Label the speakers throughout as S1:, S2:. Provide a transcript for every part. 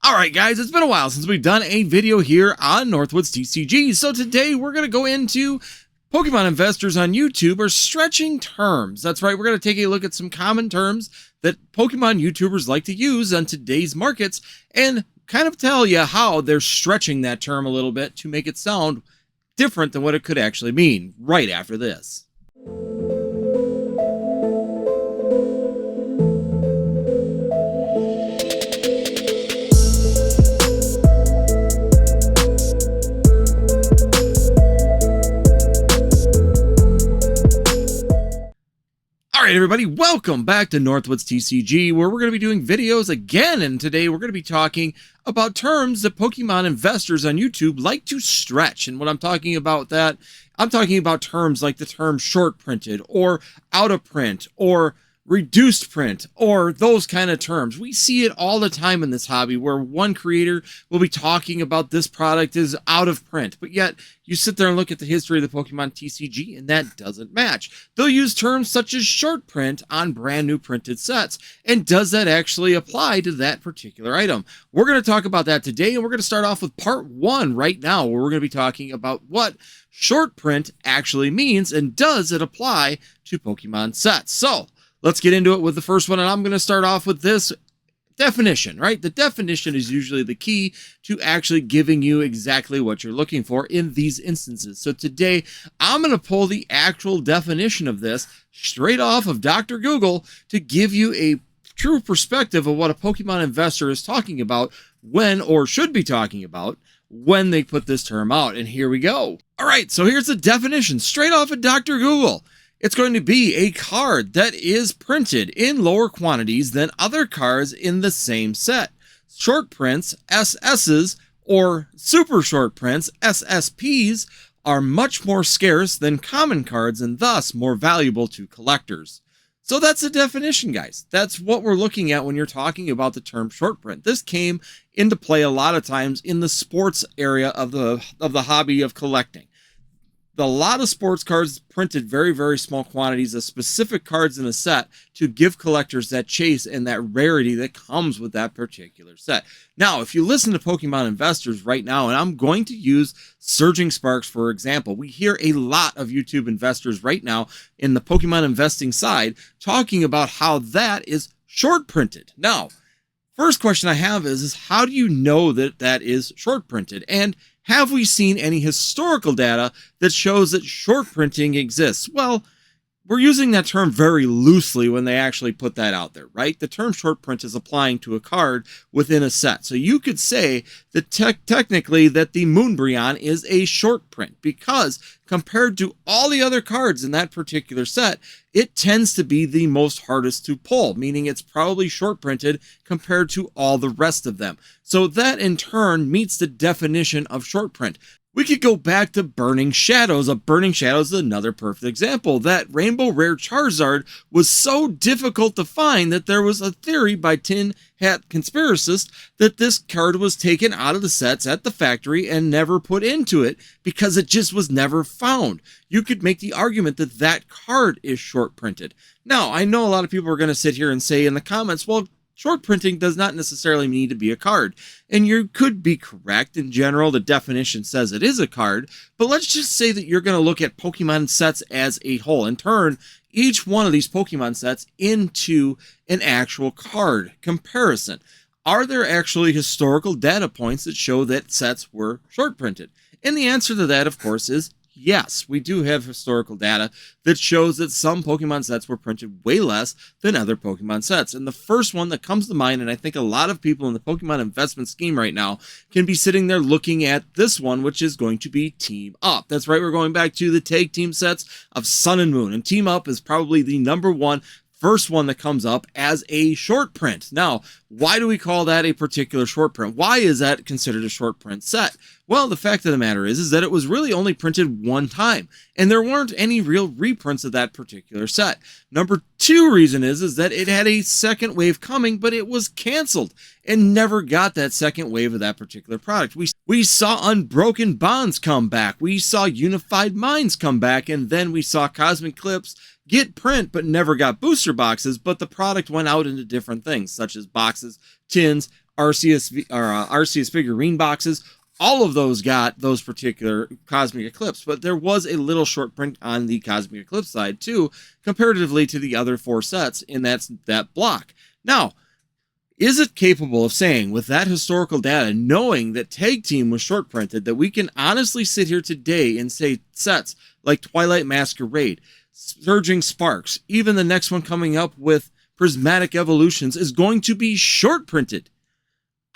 S1: Alright guys, it's been a while since we've done a video here on Northwoods TCG, so today we're going to go into Pokemon investors on YouTube are stretching terms. That's right, we're going to take a look at some common terms that Pokemon YouTubers like to use on today's markets and kind of tell you how they're stretching that term a little bit to make it sound different than what it could actually mean right after this. Alright everybody, welcome back to Northwoods TCG, where we're going to be doing videos again, and today we're going to be talking about terms that Pokemon investors on YouTube like to stretch. And what I'm talking about I'm talking about terms like the term short printed, or out of print, or reduced print, or those kind of terms. We see it all the time in this hobby where one creator will be talking about this product is out of print, but yet you sit there and look at the history of the Pokemon TCG and that doesn't match. They'll use terms such as short print on brand new printed sets, and does that actually apply to that particular item? We're going to talk about that today, and we're going to start off with part one right now, where we're going to be talking about what short print actually means and does it apply to Pokemon sets. So let's get into it with the first one, and I'm going to start off with this definition, right? The definition is usually the key to actually giving you exactly what you're looking for in these instances. So today, I'm going to pull the actual definition of this straight off of Dr. Google to give you a true perspective of what a Pokemon investor is talking about when, or should be talking about, when they put this term out. And here we go. All right, so here's the definition straight off of Dr. Google. It's going to be a card that is printed in lower quantities than other cards in the same set. Short prints, SSs, or super short prints, SSPs, are much more scarce than common cards and thus more valuable to collectors. So that's the definition, guys. That's what we're looking at when you're talking about the term short print. This came into play a lot of times in the sports area of the hobby of collecting. A lot of sports cards printed very, very small quantities of specific cards in a set to give collectors that chase and that rarity that comes with that particular set. Now, if you listen to Pokemon investors right now, and I'm going to use Surging Sparks for example, we hear a lot of YouTube investors right now in the Pokemon investing side talking about how that is short printed. Now, first question I have is how do you know that that is short printed? And have we seen any historical data that shows that short printing exists? Well, we're using that term very loosely when they actually put that out there, right? The term short print is applying to a card within a set. So you could say that technically that the Moonbryon is a short print because compared to all the other cards in that particular set, it tends to be the most hardest to pull, meaning it's probably short printed compared to all the rest of them. So that in turn meets the definition of short print. We could go back to Burning Shadows. Burning Shadows is another perfect example. That Rainbow Rare Charizard was so difficult to find that there was a theory by Tin Hat Conspiracist that this card was taken out of the sets at the factory and never put into it because it just was never found. You could make the argument that that card is short printed. Now, I know a lot of people are going to sit here and say in the comments, well, short printing does not necessarily need to be a card. And you could be correct. In general, the definition says it is a card. But let's just say that you're going to look at Pokemon sets as a whole and turn each one of these Pokemon sets into an actual card comparison. Are there actually historical data points that show that sets were short printed? And the answer to that, of course, is yes, we do have historical data that shows that some Pokemon sets were printed way less than other Pokemon sets. And the first one that comes to mind, and I think a lot of people in the Pokemon investment scheme right now can be sitting there looking at this one, which is going to be Team Up. That's right, we're going back to the tag team sets of Sun and Moon. And Team Up is probably the number one first one that comes up as a short print. Now, why do we call that a particular short print? Why is that considered a short print set? Well, the fact of the matter is that it was really only printed one time, and there weren't any real reprints of that particular set. Number two reason is that it had a second wave coming, but it was canceled and never got that second wave of that particular product. We saw Unbroken Bonds come back, we saw Unified Minds come back, and then we saw Cosmic Clips get print but never got booster boxes, but the product went out into different things such as boxes, tins, RCS figurine boxes. All of those got those particular Cosmic Eclipse, but there was a little short print on the Cosmic Eclipse side too, comparatively to the other 4 sets in that block. Now, is it capable of saying, with that historical data, knowing that Tag Team was short printed, that we can honestly sit here today and say sets like Twilight Masquerade, Surging Sparks, even the next one coming up with Prismatic Evolutions is going to be short printed?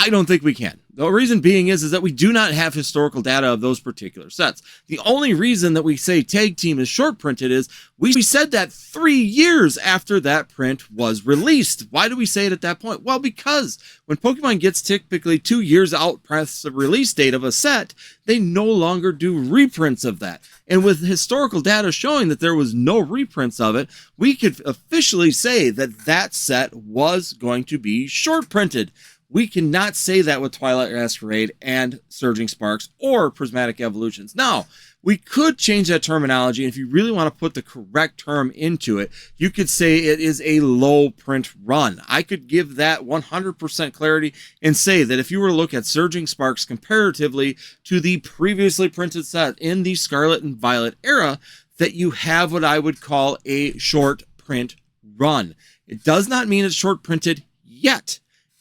S1: I don't think we can. The reason being is that we do not have historical data of those particular sets. The only reason that we say Tag Team is short printed is we said that 3 years after that print was released. Why do we say it at that point? Well, because when Pokemon gets typically 2 years out past the release date of a set, they no longer do reprints of that. And with historical data showing that there was no reprints of it, we could officially say that that set was going to be short printed. We cannot say that with Twilight Masquerade and Surging Sparks or Prismatic Evolutions. Now, we could change that terminology. If you really want to put the correct term into it, you could say it is a low print run. I could give that 100% clarity and say that if you were to look at Surging Sparks comparatively to the previously printed set in the Scarlet and Violet era, that you have what I would call a short print run. It does not mean it's short printed yet.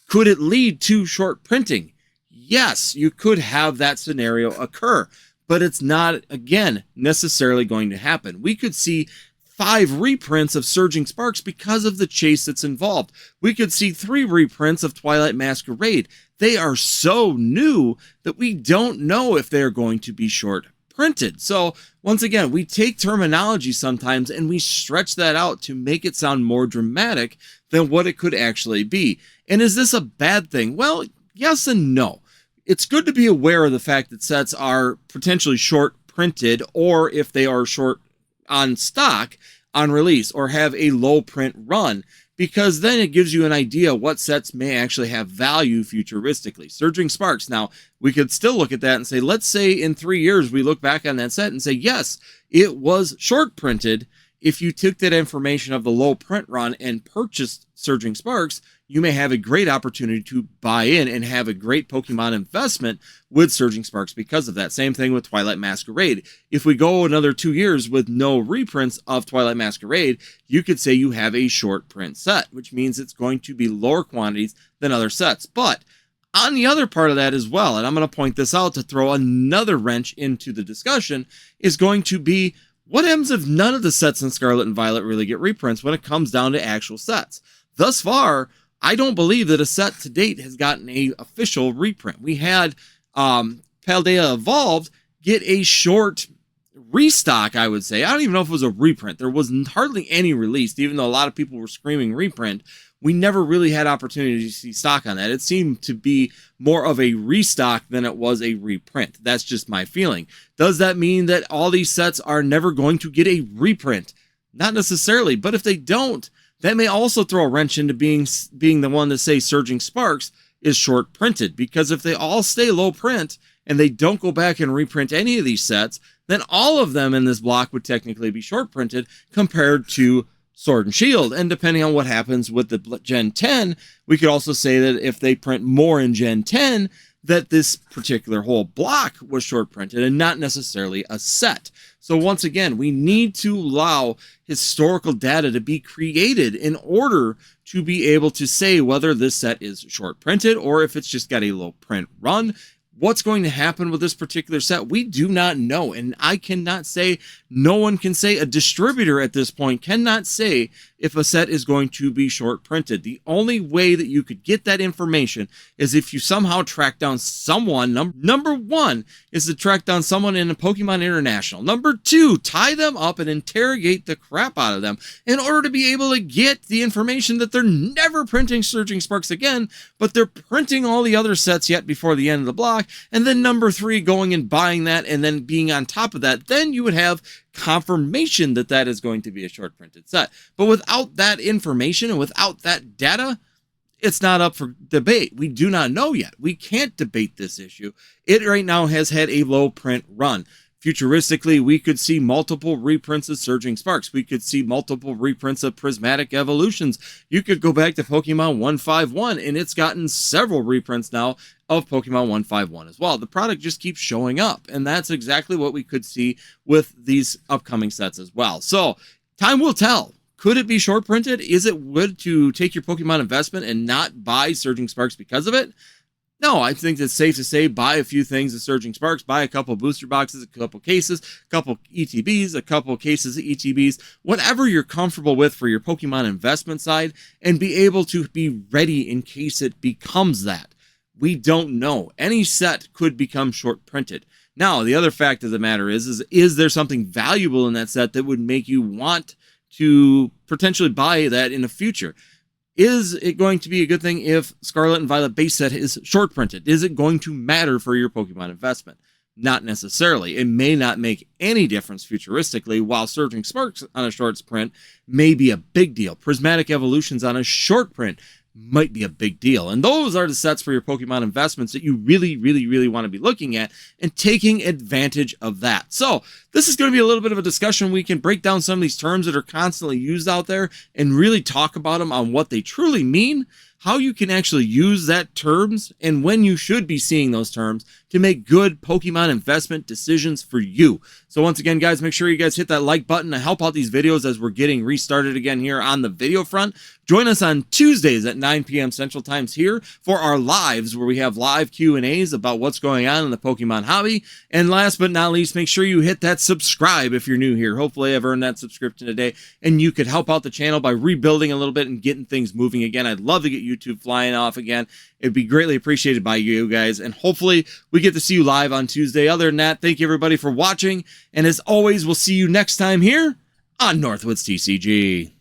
S1: Could it lead to short printing? Yes, you could have that scenario occur, but it's not, again, necessarily going to happen. We could see 5 reprints of Surging Sparks because of the chase that's involved. We could see 3 reprints of Twilight Masquerade. They are so new that we don't know if they're going to be short printed. So once again, we take terminology sometimes and we stretch that out to make it sound more dramatic than what it could actually be. And is this a bad thing? Well, yes and no. It's good to be aware of the fact that sets are potentially short printed, or if they are short on stock on release or have a low print run, because then it gives you an idea what sets may actually have value futuristically. Surging Sparks. Now, we could still look at that and say, let's say in 3 years we look back on that set and say, yes, it was short printed. If you took that information of the low print run and purchased Surging Sparks, you may have a great opportunity to buy in and have a great Pokemon investment with Surging Sparks because of that. Same thing with Twilight Masquerade. If we go another 2 years with no reprints of Twilight Masquerade, you could say you have a short print set, which means it's going to be lower quantities than other sets. But on the other part of that as well, and I'm going to point this out to throw another wrench into the discussion, is going to be what happens if none of the sets in Scarlet and Violet really get reprints when it comes down to actual sets? Thus far, I don't believe that a set to date has gotten a official reprint. We had Paldea Evolved get a short restock, I would say. I don't even know if it was a reprint. There was hardly any released, even though a lot of people were screaming reprint. We never really had opportunity to see stock on that. It seemed to be more of a restock than it was a reprint. That's just my feeling. Does that mean that all these sets are never going to get a reprint? Not necessarily, but if they don't, that may also throw a wrench into being the one to say Surging Sparks is short printed, because if they all stay low print and they don't go back and reprint any of these sets, then all of them in this block would technically be short printed compared to Sword and Shield. And depending on what happens with the Gen 10, we could also say that if they print more in Gen 10, that this particular whole block was short printed and not necessarily a set. So once again, we need to allow historical data to be created in order to be able to say whether this set is short printed or if it's just got a low print run. What's going to happen with this particular set, we do not know. And I cannot say, no one can say, a distributor at this point cannot say if a set is going to be short printed. The only way that you could get that information is if you somehow track down someone. Number one is to track down someone in a Pokemon International. Number two, tie them up and interrogate the crap out of them in order to be able to get the information that they're never printing Surging Sparks again, but they're printing all the other sets yet before the end of the block. And then number three, going and buying that and then being on top of that, then you would have confirmation that that is going to be a short printed set. But without that information and without that data, it's not up for debate. We do not know yet. We can't debate this issue. It right now has had a low print run. Futuristically, we could see multiple reprints of Surging Sparks. We could see multiple reprints of Prismatic Evolutions. You could go back to Pokemon 151, and it's gotten several reprints now of Pokemon 151 as well. The product just keeps showing up, and that's exactly what we could see with these upcoming sets as well. So, time will tell. Could it be short printed? Is it good to take your Pokemon investment and not buy Surging Sparks because of it? No, I think it's safe to say buy a few things of Surging Sparks, buy a couple booster boxes, a couple cases, a couple ETBs, a couple cases of ETBs, whatever you're comfortable with for your Pokemon investment side, and be able to be ready in case it becomes that. We don't know. Any set could become short printed. Now, the other fact of the matter is there something valuable in that set that would make you want to potentially buy that in the future? Is it going to be a good thing if Scarlet and Violet base set is short printed? Is it going to matter for your Pokemon investment? Not necessarily. It may not make any difference futuristically, while Surging Sparks on a short print may be a big deal. Prismatic Evolutions on a short print might be a big deal. And those are the sets for your Pokemon investments that you really want to be looking at and taking advantage of that. So this is going to be a little bit of a discussion. We can break down some of these terms that are constantly used out there and really talk about them on what they truly mean, how you can actually use that terms, and when you should be seeing those terms to make good Pokemon investment decisions for you. So once again, guys, make sure you guys hit that like button to help out these videos as we're getting restarted again here on the video front. Join us on Tuesdays at 9 p.m. Central Times here for our lives, where we have live Q&As about what's going on in the Pokemon hobby. And last but not least, make sure you hit that subscribe if you're new here. Hopefully I've earned that subscription today, and you could help out the channel by rebuilding a little bit and getting things moving again. I'd love to get YouTube flying off again. It'd be greatly appreciated by you guys, and hopefully we get to see you live on Tuesday. Other than that, thank you everybody for watching, and as always, we'll see you next time here on Northwoods TCG.